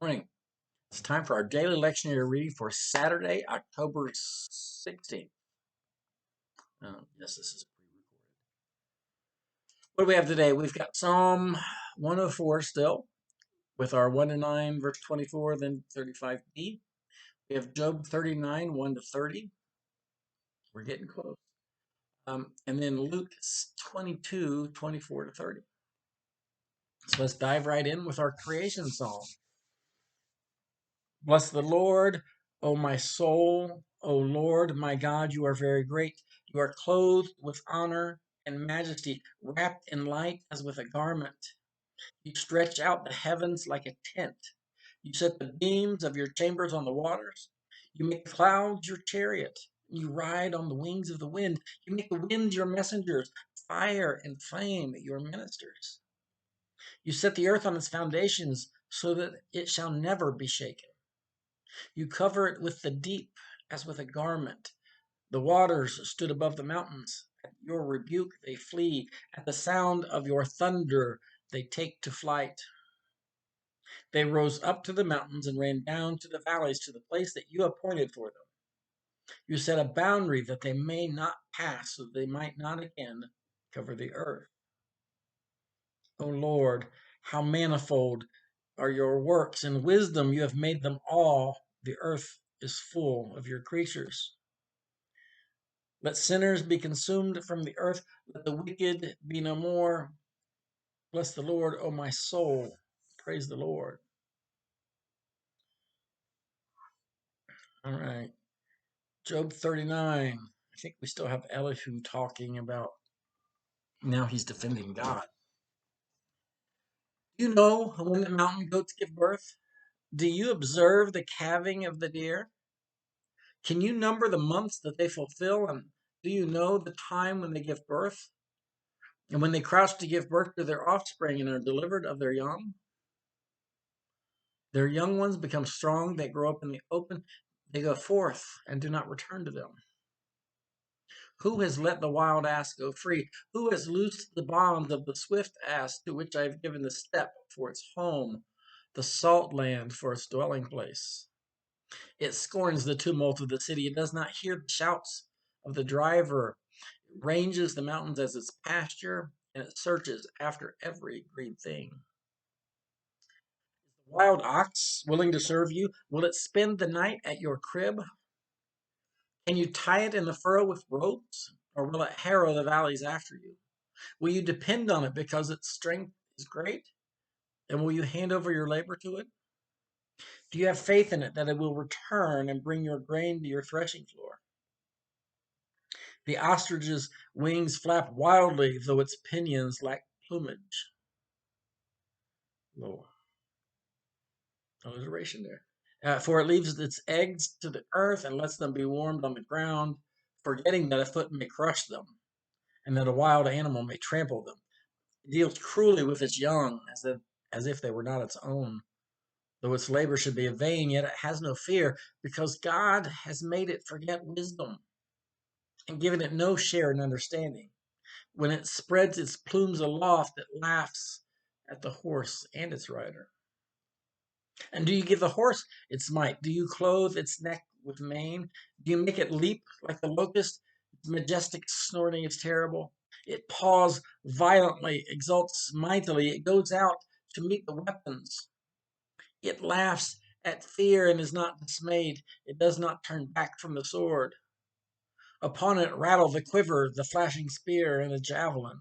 Morning. It's time for our daily lectionary reading for Saturday, October 16th. Yes, this is pre-recorded. What do we have today? We've got Psalm 104 still, with our 1 to 9, verse 24, then 35b. We have Job 39, 1 to 30. We're getting close. And then Luke 22, 24 to 30. So let's dive right in with our creation psalm. Bless the Lord, O my soul. O Lord, my God, you are very great. You are clothed with honor and majesty, wrapped in light as with a garment. You stretch out the heavens like a tent. You set the beams of your chambers on the waters. You make clouds your chariot. You ride on the wings of the wind. You make the winds your messengers, fire and flame your ministers. You set the earth on its foundations so that it shall never be shaken. You cover it with the deep as with a garment. The waters stood above the mountains. At your rebuke they flee. At the sound of your thunder they take to flight. They rose up to the mountains and ran down to the valleys, to the place that you appointed for them. You set a boundary that they may not pass, so that they might not again cover the earth. O Lord, how manifold are your works! In wisdom you have made them all. The earth is full of your creatures. Let sinners be consumed from the earth. Let the wicked be no more. Bless the Lord, O my soul. Praise the Lord. All right. Job 39. I think we still have Elihu talking about now he's defending God. Do you know when the mountain goats give birth? Do you observe the calving of the deer? Can you number the months that they fulfill? And do you know the time when they give birth? And when they crouch to give birth to their offspring and are delivered of their young? Their young ones become strong. They grow up in the open. They go forth and do not return to them. Who has let the wild ass go free? Who has loosed the bonds of the swift ass, to which I have given the steppe for its home, the salt land for its dwelling place? It scorns the tumult of the city. It does not hear the shouts of the driver. It ranges the mountains as its pasture, and it searches after every green thing. The wild ox willing to serve you? Will it spend the night at your crib? Can you tie it in the furrow with ropes, or will it harrow the valleys after you? Will you depend on it because its strength is great? And will you hand over your labor to it? Do you have faith in it that it will return and bring your grain to your threshing floor? The ostrich's wings flap wildly, though its pinions lack plumage. Little alliteration there. For it leaves its eggs to the earth and lets them be warmed on the ground, forgetting that a foot may crush them and that a wild animal may trample them. It deals cruelly with its young, as if they were not its own. Though its labor should be in vain, yet it has no fear, because God has made it forget wisdom and given it no share in understanding. When it spreads its plumes aloft, it laughs at the horse and its rider. And do you give the horse its might? Do you clothe its neck with mane? Do you make it leap like the locust? Its majestic snorting is terrible. It paws violently, exults mightily. It goes out to meet the weapons. It laughs at fear and is not dismayed. It does not turn back from the sword. Upon it rattle the quiver, the flashing spear, and the javelin.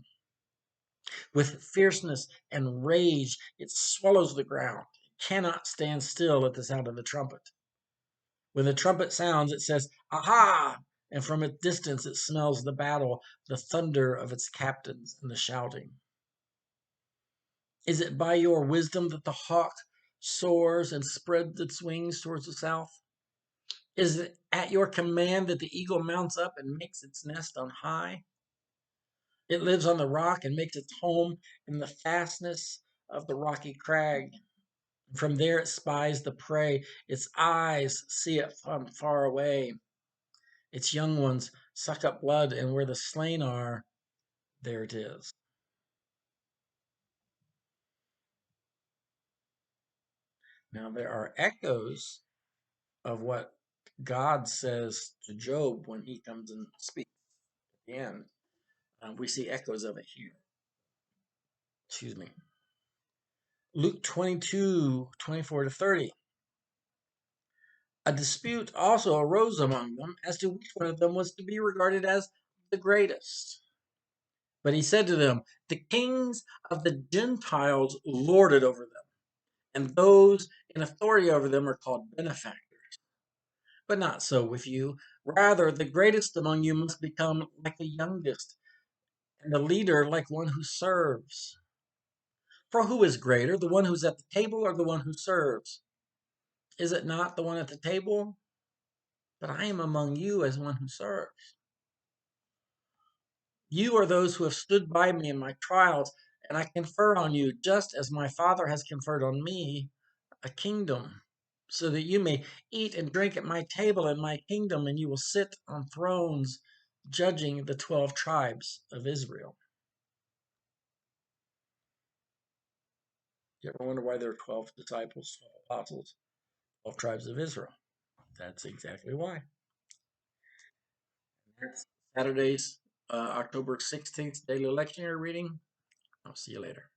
With fierceness and rage, it swallows the ground. It cannot stand still at the sound of the trumpet. When the trumpet sounds, it says, "Aha!" And from a distance it smells the battle, the thunder of its captains, and the shouting. Is it by your wisdom that the hawk soars and spreads its wings towards the south? Is it at your command that the eagle mounts up and makes its nest on high? It lives on the rock and makes its home in the fastness of the rocky crag. From there it spies the prey. Its eyes see it from far away. Its young ones suck up blood, and where the slain are, there it is. Now, there are echoes of what God says to Job when he comes and speaks at the end. We see echoes of it here. Excuse me. Luke 22:24-30. A dispute also arose among them as to which one of them was to be regarded as the greatest. But he said to them, the kings of the Gentiles lord it over them, and those in authority over them are called benefactors. But not so with you. Rather, the greatest among you must become like the youngest, and the leader like one who serves. For who is greater, the one who's at the table or the one who serves? Is it not the one at the table? But I am among you as one who serves. You are those who have stood by me in my trials, and I confer on you, just as my Father has conferred on me, a kingdom, so that you may eat and drink at my table in my kingdom, and you will sit on thrones judging the 12 tribes of Israel. You ever wonder why there are 12 disciples, 12 apostles, 12 tribes of Israel? That's exactly why. That's Saturday's October 16th daily lectionary reading. I'll see you later.